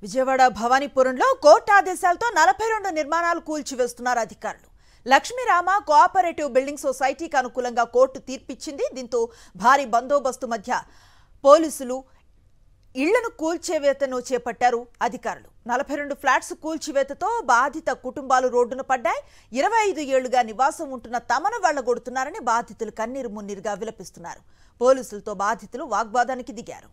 Vijayawada భవానీపురంలో court ఆదేశాలతో 42 నిర్మాణాలు కూల్చివేస్తున్నారు అధికారులు. లక్ష్మీరామ కోఆపరేటివ్ బిల్డింగ్ సొసైటీకి అనుకూలంగా కోర్టు తీర్పిచ్చింది. దీంతో భారీ బందోబస్తు మధ్య పోలీసులు ఇళ్లను కూల్చివేతను చేపట్టారు అధికారులు. 42 ఫ్లాట్స్ కూల్చివేతతో బాధిత కుటుంబాలు రోడ్డున పడ్డాయి. 25 ఏళ్లుగా నివాసం ఉంటున్న తమను వెళ్లగొడుతున్నారని బాధితులు కన్నీరు మున్నీరుగా విలపిస్తున్నారు. పోలీసులతో బాధితులు వాగ్వాదానికి దిగారు.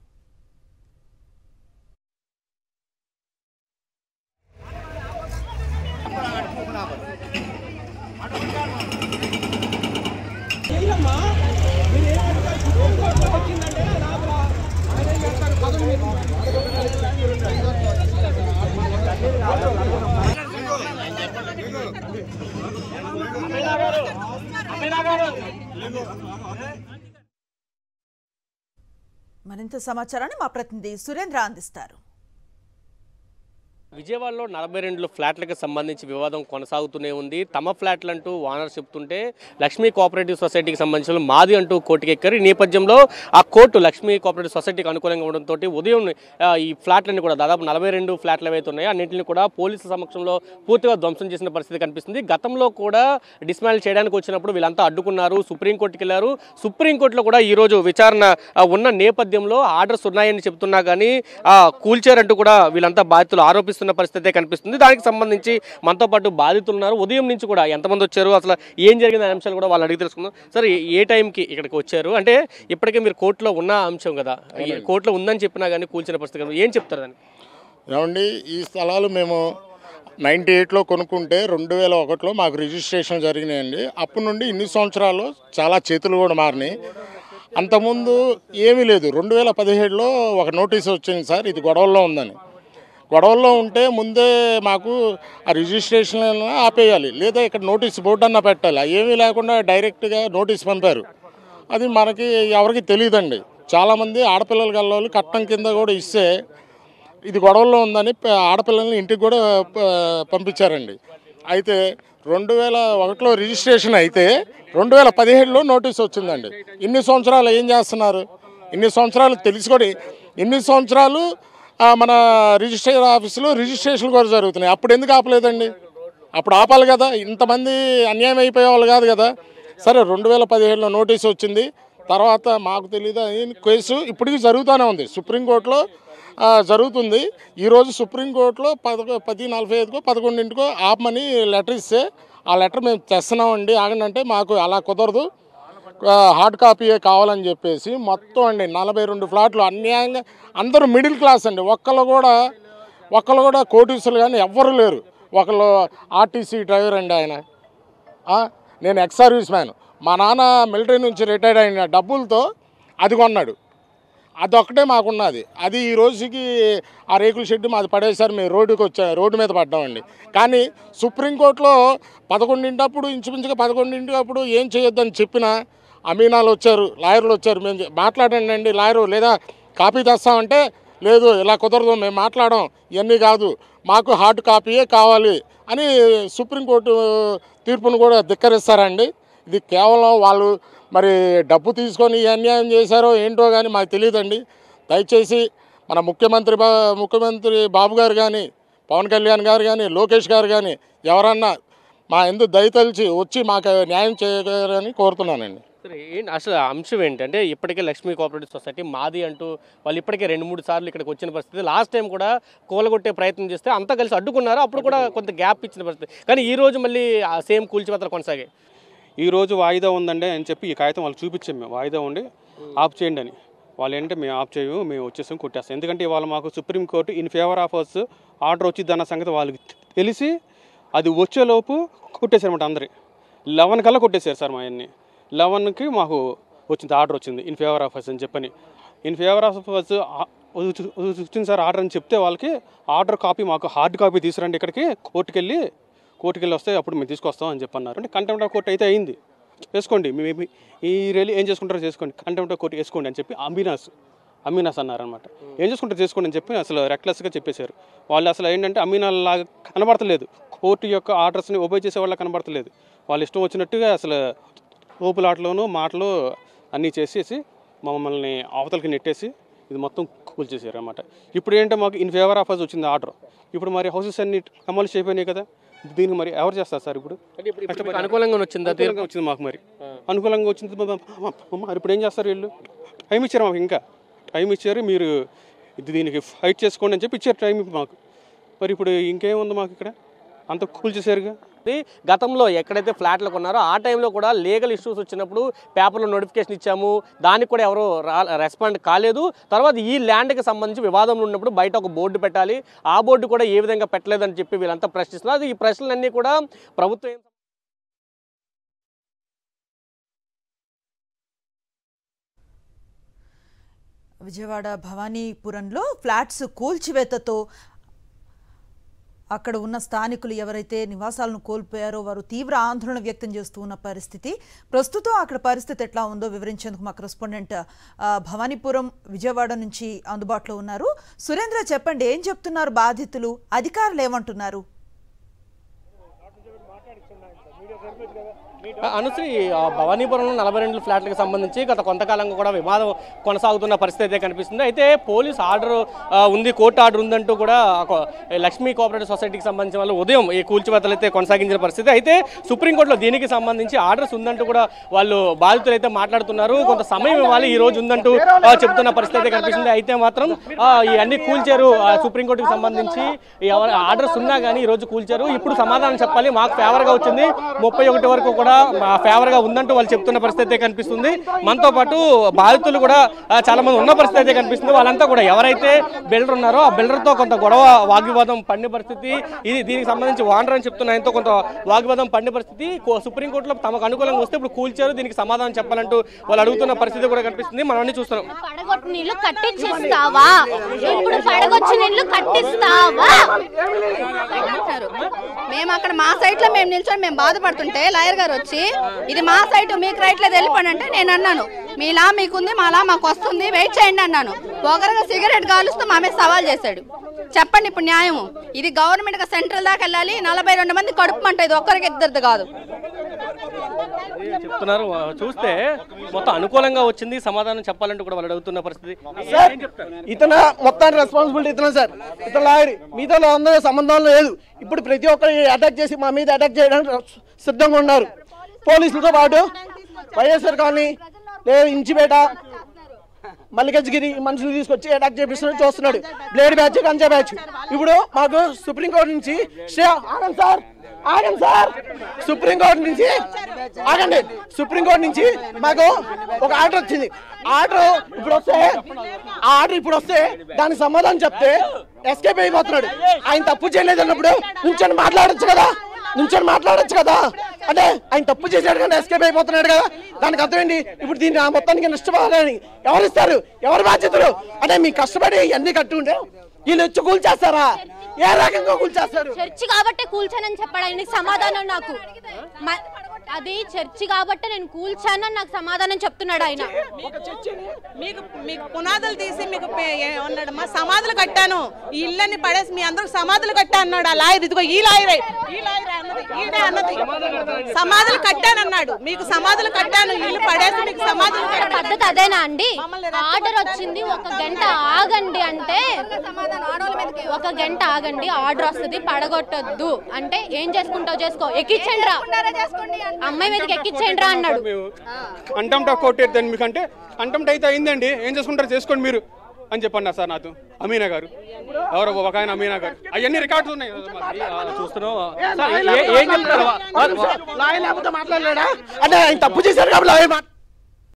మరింత సమాచారాన్ని మా ప్రతినిధి సురేంద్ర అందిస్తారు. విజయవాడలో 42 ఫ్లాట్లకు సంబంధించి వివాదం కొనసాగుతూనే ఉంది. తమ ఫ్లాట్లంటూ ఓనర్ చెప్తుంటే లక్ష్మీ కోఆపరేటివ్ సొసైటీకి సంబంధించిన మాది అంటూ కోర్టుకి ఎక్కారు. ఈ నేపథ్యంలో ఆ కోర్టు లక్ష్మీ కోఆపరేటివ్ సొసైటీకి అనుకూలంగా ఉండడంతో ఉదయం ఈ ఫ్లాట్లన్నీ కూడా దాదాపు 42 ఫ్లాట్లు ఏవైతే ఉన్నాయో అన్నింటినీ కూడా పోలీసుల సమక్షంలో పూర్తిగా ధ్వంసం చేసిన పరిస్థితి కనిపిస్తుంది. గతంలో కూడా డిస్మాంటిల్ చేయడానికి వచ్చినప్పుడు వీళ్ళంతా అడ్డుకున్నారు, సుప్రీంకోర్టుకి వెళ్ళారు. సుప్రీంకోర్టులో కూడా ఈరోజు విచారణ ఉన్న నేపథ్యంలో ఆర్డర్స్ ఉన్నాయని చెప్తున్నా కానీ కూల్చారంటూ కూడా వీళ్ళంతా బాధితులు ఆరోపిస్తున్నారు పరిస్థితి కనిపిస్తుంది. దానికి సంబంధించి మనతో పాటు బాధితులు ఉన్నారు. ఉదయం నుంచి కూడా ఎంతమంది వచ్చారు, అసలు ఏం జరిగింది అనే అంశాలు కూడా వాళ్ళు అడిగి తెలుసుకుందాం. సరే, ఏ టైంకి ఇక్కడికి వచ్చారు? అంటే ఇప్పటికే మీరు కోర్టులో ఉన్న అంశం కదా, కోర్టులో ఉందని చెప్పినా కానీ కూల్చిన పరిస్థితి ఏం చెప్తారు దాన్ని? ఏమండి, ఈ స్థలాలు మేము 98లో కొనుక్కుంటే 2001లో మాకు రిజిస్ట్రేషన్ జరిగినాయండి. అప్పటి నుండి ఇన్ని సంవత్సరాలు చాలా చేతులు కూడా మారినాయి. అంతకుముందు ఏమీ లేదు. 2017లో ఒక నోటీస్ వచ్చింది, సార్ ఇది గొడవల్లో ఉందని. గొడవల్లో ఉంటే ముందే మాకు ఆ రిజిస్ట్రేషన్ ఆపేయాలి, లేదా ఇక్కడ నోటీస్ బోర్డు అన్నా పెట్టాలి. ఏమీ లేకుండా డైరెక్ట్గా నోటీస్ పంపారు. అది మనకి ఎవరికి తెలియదండి. చాలామంది ఆడపిల్లలు గల్లోళ్ళు కట్నం కింద కూడా ఇస్తే ఇది గొడవల్లో ఉందని ఆడపిల్లల్ని ఇంటికి కూడా పంపించారండి. అయితే 2001లో రిజిస్ట్రేషన్ అయితే 2017లో నోటీస్ వచ్చిందండి. ఇన్ని సంవత్సరాలు ఏం చేస్తున్నారు? ఇన్ని సంవత్సరాలు తెలిసి కూడా ఇన్ని సంవత్సరాలు మన రిజిస్ట్రేషన్ ఆఫీసులో రిజిస్ట్రేషన్ కూడా జరుగుతున్నాయి. అప్పుడు ఎందుకు ఆపలేదండి? అప్పుడు ఆపాలి కదా, ఇంతమంది అన్యాయం అయిపోయేవాళ్ళు కాదు కదా. సరే, 2017లో నోటీస్ వచ్చింది. తర్వాత మాకు తెలియదు కేసు ఇప్పటికీ జరుగుతూనే ఉంది, సుప్రీంకోర్టులో జరుగుతుంది. ఈరోజు సుప్రీంకోర్టులో 10:45కో 11కో ఆపమని లెటర్ ఇస్తే ఆ లెటర్ మేము తెస్తున్నామండి ఆగండి అంటే మాకు అలా కుదరదు, హార్డ్ కాపీయే కావాలని చెప్పేసి మొత్తం అండి 42 ఫ్లాట్లు అన్యాయంగా అందరూ మిడిల్ క్లాస్ అండి. ఒక్కళ్ళు కూడా కోటీసులు కానీ ఎవ్వరు లేరు. ఒకళ్ళు ఆర్టీసీ డ్రైవర్ అండి ఆయన. నేను ఎక్స్ సర్వీస్ మ్యాన్. మా నాన్న మిలిటరీ నుంచి రిటైర్డ్ అయిన డబ్బులతో అది కొన్నాడు. అదొక్కటే మాకున్నది. అది ఈ రోజుకి ఆ రేకుల షెడ్ మాది పడేసారి మేము రోడ్డు మీద పడ్డామండి. కానీ సుప్రీంకోర్టులో 11 ఇంచుమించుగా 11 ఏం చేయొద్దని చెప్పినా అమీనాలు వచ్చారు, లాయర్లు వచ్చారు. మేము మాట్లాడండి అండి లాయరు, లేదా కాపీ తెస్తామంటే లేదు, ఇలా కుదరదు, మేము మాట్లాడాం, ఇవన్నీ కాదు, మాకు హార్డ్ కాపీయే కావాలి అని సుప్రీంకోర్టు తీర్పును కూడా ధిక్కరిస్తారండి. ఇది కేవలం వాళ్ళు మరి డబ్బు తీసుకొని అన్యాయం చేశారో ఏంటో కానీ మాకు తెలియదండి. దయచేసి మన ముఖ్యమంత్రి బాబు గారు కానీ, పవన్ కళ్యాణ్ గారు కానీ, లోకేష్ గారు కానీ ఎవరన్నా మా ఎందుకు దయతలిచి వచ్చి మాకు న్యాయం చేయగలరని కోరుతున్నానండి. సరే, అసలు అంశం ఏంటంటే ఇప్పటికే లక్ష్మీ కోఆపరేటివ్ సొసైటీ మాది అంటూ వాళ్ళు ఇప్పటికే 2-3 సార్లు ఇక్కడికి వచ్చిన పరిస్థితి. లాస్ట్ టైం కూడా కూలగొట్టే ప్రయత్నం చేస్తే అంతా కలిసి అడ్డుకున్నారు. అప్పుడు కూడా కొంత గ్యాప్ ఇచ్చిన పరిస్థితి. కానీ ఈ రోజు మళ్ళీ సేమ్ కూల్చివేతలు కొనసాగాయి. ఈ రోజు వాయిదా ఉందండి అని చెప్పి ఈ కాగితం వాళ్ళు చూపించాం. మేము వాయిదా ఉండి ఆఫ్ చేయండి అని. వాళ్ళు ఏంటంటే మేము ఆఫ్ చేయము, మేము వచ్చేసాం కొట్టేస్తాం. ఎందుకంటే ఇవాళ మాకు supreme court in favour of us order వచ్చింది అన్న సంగతి వాళ్ళకి తెలిసి అది వచ్చేలోపు కొట్టేశారన్నమాట. అందరి 11 కల్లా కొట్టేశారు సార్. మా అన్ని 11కి మాకు వచ్చింది ఆర్డర్ వచ్చింది ఇన్ ఫేవర్ ఆఫ్ అస్ అని చెప్పని. ఇన్ ఫేవర్ ఆఫ్ అస్ వచ్చింది సార్ ఆర్డర్ అని చెప్తే వాళ్ళకి ఆర్డర్ కాపీ మాకు హార్డ్ కాపీ తీసుకురండి ఇక్కడికి కోర్టుకి వెళ్ళి వస్తే అప్పుడు మేము తీసుకొస్తాం అని చెప్పన్నారు. అంటే కంటెంప్ట్ ఆఫ్ కోర్టు అయితే అయింది, వేసుకోండి, మేము ఈ రైలు ఏం చేసుకుంటారో చేసుకోండి, కంటెంప్ట్ ఆఫ్ కోర్టు వేసుకోండి అని చెప్పి అమీనాస్ అన్నారనమాట. ఏం చేసుకుంటారో చేసుకోండి అని చెప్పి అసలు రెక్లెస్గా చెప్పేశారు. వాళ్ళు అసలు ఏంటంటే అమీనాల్లాగా కనబడతలేదు, కోర్టు యొక్క ఆర్డర్స్ని ఒబే చేసే వాళ్ళ కనబడతలేదు. వాళ్ళు ఇష్టం వచ్చినట్టుగా అసలు ఊపులాటలోనూ మాటలు అన్నీ చేసేసి మమ్మల్ని అవతలకి నెట్టేసి ఇది మొత్తం కూల్చేసారు అనమాట. ఇప్పుడు ఏంటంటే మాకు ఇన్ ఫేవర్ ఆఫ్ అస్ వచ్చింది ఆర్డర్. ఇప్పుడు మరి హౌసెస్ అన్ని అమలు అయిపోయినాయి కదా, దీనికి మరి ఎవరు చేస్తారు సార్? ఇప్పుడు అనుకూలంగా వచ్చింది, వచ్చింది మాకు, మరి అనుకూలంగా వచ్చింది. మరి ఇప్పుడు ఏం చేస్తారు వీళ్ళు? టైం ఇచ్చారు మాకు, ఇంకా టైం ఇచ్చారు, మీరు దీనికి ఫైట్ చేసుకోండి అని చెప్పి ఇచ్చారు టైం మాకు. మరి ఇప్పుడు ఇంకేముంది మాకు? ఇక్కడ అంత కూల్చేసారుగా. గతంలో ఎక్కడైతే ఫ్లాట్లు కొన్నారో ఆ టైంలో కూడా లీగల్ ఇష్యూస్ వచ్చినప్పుడు పేపర్లో నోటిఫికేషన్ ఇచ్చాము, దానికి కూడా ఎవరు రెస్పాండ్ కాలేదు. తర్వాత ఈ ల్యాండ్కి సంబంధించి వివాదంలో ఉన్నప్పుడు బయట ఒక బోర్డు పెట్టాలి, ఆ బోర్డు కూడా ఏ విధంగా పెట్టలేదని చెప్పి వీళ్ళంతా ప్రశ్నిస్తున్నారు. అది ఈ ప్రశ్నలన్నీ కూడా ప్రభుత్వం విజయవాడ భవానీపురంలో ఫ్లాట్స్ కూల్చివేతతో అక్కడ ఉన్న స్థానికులు ఎవరైతే నివాసాలను కోల్పోయారో వారు తీవ్ర ఆందోళన వ్యక్తం చేస్తూ ఉన్న పరిస్థితి. ప్రస్తుతం అక్కడ పరిస్థితి ఎట్లా ఉందో వివరించేందుకు మా కరెస్పాండెంట్ భవానీపురం విజయవాడ నుంచి అందుబాటులో ఉన్నారు. సురేంద్ర, చెప్పండి, ఏం చెప్తున్నారు బాధితులు, అధికారులు ఏమంటున్నారు? అనుశ్రీ, భవానీపురంలో 42 ఫ్లాట్లకు సంబంధించి గత కొంతకాలంగా కూడా వివాదం కొనసాగుతున్న పరిస్థితి అయితే కనిపిస్తుంది. అయితే పోలీస్ ఆర్డర్ ఉంది, కోర్టు ఆర్డర్ ఉందంటూ కూడా లక్ష్మీ కోఆపరేటివ్ సొసైటీకి సంబంధించిన వాళ్ళు ఉదయం ఈ కూల్చివేతలు అయితే కొనసాగించిన పరిస్థితి. అయితే సుప్రీంకోర్టులో దీనికి సంబంధించి ఆర్డర్స్ ఉందంటూ కూడా వాళ్ళు బాధితులు అయితే మాట్లాడుతున్నారు. కొంత సమయం ఇవ్వాలి, ఈ రోజు ఉందంటూ చెబుతున్న పరిస్థితి అయితే కనిపిస్తుంది. అయితే మాత్రం ఇవన్నీ కూల్చారు, సుప్రీంకోర్టుకి సంబంధించి ఆర్డర్స్ ఉన్నా కానీ ఈ రోజు కూల్చారు. ఇప్పుడు సమాధానం చెప్పాలి, మాకు ఫేవర్గా వచ్చింది, 31 వరకు కూడా ఫేవర్గా ఉందంటూ వాళ్ళు చెప్తున్న పరిస్థితి కనిపిస్తుంది. మనతో పాటు బాధితులు కూడా చాలా మంది ఉన్న పరిస్థితి అయితే కనిపిస్తుంది. వాళ్ళంతా కూడా ఎవరైతే బిల్డర్ ఉన్నారో ఆ బిల్డర్తో కొంత గొడవ వాగ్వివాదం పడిన పరిస్థితి, ఇది దీనికి సంబంధించి వాండర్ అని చెప్తున్న ఆయనతో కొంత వాగ్వివాదం పడిన పరిస్థితి. సుప్రీంకోర్టులో తమకు అనుకూలంగా వస్తే ఇప్పుడు కూల్చారు, దీనికి సమాధానం చెప్పాలంటూ వాళ్ళు అడుగుతున్న పరిస్థితి కూడా కనిపిస్తుంది. మనం అన్ని చూస్తున్నాం. మేము అక్కడ మా సైట్ లో మేము నిల్చొని మేము బాధపడుతుంటే లాయర్ గారు వచ్చి ఇది మా సైట్, మీకు రైట్ లేదు వెళ్ళిపోండి అంటే నేను అన్నాను, మీలా మీకుంది, మాలా మాకు వస్తుంది, వెయిట్ చేయండి అన్నాను. ఒకరుగా సిగరెట్ కాలుస్తూ మా మీద సవాల్ చేశాడు. చెప్పండి ఇప్పుడు న్యాయము? ఇది గవర్నమెంట్ గా సెంట్రల్ దాకా వెళ్ళాలి, 42 మంది కడుపుమంట, ఇది ఒక్కరికి ఇద్దరిది కాదు చెప్తున్నారు. చూస్తే మొత్తం అనుకూలంగా వచ్చింది, సమాధానం చెప్పాలంటూ కూడా వాళ్ళు అడుగుతున్న పరిస్థితి. ఇతను మొత్తానికి రెస్పాన్సిబిలిటీ ఇతను సార్, ఇతను లాయర్, మీతో అందరూ సంబంధం లేదు. ఇప్పుడు ప్రతి ఒక్కరు అటాక్ చేసి మా మీద అటాక్ చేయడానికి సిద్ధంగా ఉన్నారు. పోలీసులతో పాటు వైఎస్ఆర్ కాలనీ, లేదు ఇంచిపేట, మల్లికార్జుగిరి మనుషులు తీసుకొచ్చి అటాక్ చేపిస్తున్నాడు, చూస్తున్నాడు. Blade batch, కంచా batch. ఇప్పుడు మాకు సుప్రీంకోర్టు నుంచి సుప్రీంకోర్టు నుంచి మాకు ఒక ఆర్డర్ వచ్చింది. ఆర్డర్ ఇప్పుడు వస్తే దానికి సమాధానం చెప్తే ఎస్కేప్ అయిపోతున్నాడు. ఆయన తప్పు చేయలేదు అన్నప్పుడు నుంచొని మాట్లాడొచ్చు కదా, అంటే ఆయన తప్పు చేశాడు కానీ ఎస్కేప్ అయిపోతున్నాడు కదా, దానికి అర్థం ఏంటి? ఇప్పుడు దీన్ని మొత్తానికి నష్టపోవాలని ఎవరు ఇస్తారు, ఎవరు బాధ్యతలు? అంటే మీ కష్టపడి ఇవన్నీ కట్టుకుంటే వీళ్ళు వచ్చి కూల్చేస్తారా? ఏ రకంగా కూల్చేస్తారు? చర్చి కాబట్టి కూల్చానని చెప్పడానికి సమాధానం నాకు, అది చర్చి కాబట్టి నేను కూల్చానని నాకు సమాధానం చెప్తున్నాడు ఆయన. మీకు పునాదులు తీసి మీకు అన్నాడు, మా సమాధులు కట్టాను, ఈ ఇళ్ళని పడేసి మీ అందరికి సమాధులు కట్టా అన్నాడు. ఆ లాయర్, ఇదిగో ఈ లాయరే అన్నది సమాధులు కట్టానన్నాడు. మీకు సమాధులు కట్టాను, ఇల్లు పడేసి మీకు సమాధులు పద్ధతి అదేనా అండి? ఆర్డర్ వచ్చింది, 1 గంట ఆగండి అంటే 1 గంట ఆగండి, ఆర్డర్ వస్తుంది, పడగొట్టొద్దు అంటే ఏం చేసుకుంటావు చేసుకో, ఎక్కించండి రా, అమ్మాయి మీదకి ఎక్కించండి రా అన్నాడు. కంటెంప్ట్ ఆఫ్ కోర్ట్ అయితే మీకంటే కంటెంప్ట్ అయితే అయిందండి, ఏం చేసుకుంటారు చేసుకోండి మీరు అని చెప్పన్నారు సార్ నాతో. అమీనా గారు ఎవరో ఒక ఆయన, అమీనా గారు, అవన్నీ రికార్డులు ఉన్నాయి చూస్తున్నాం. మాట్లాడలేడా అంటే ఆయన తప్పు చేశారు కాబట్టి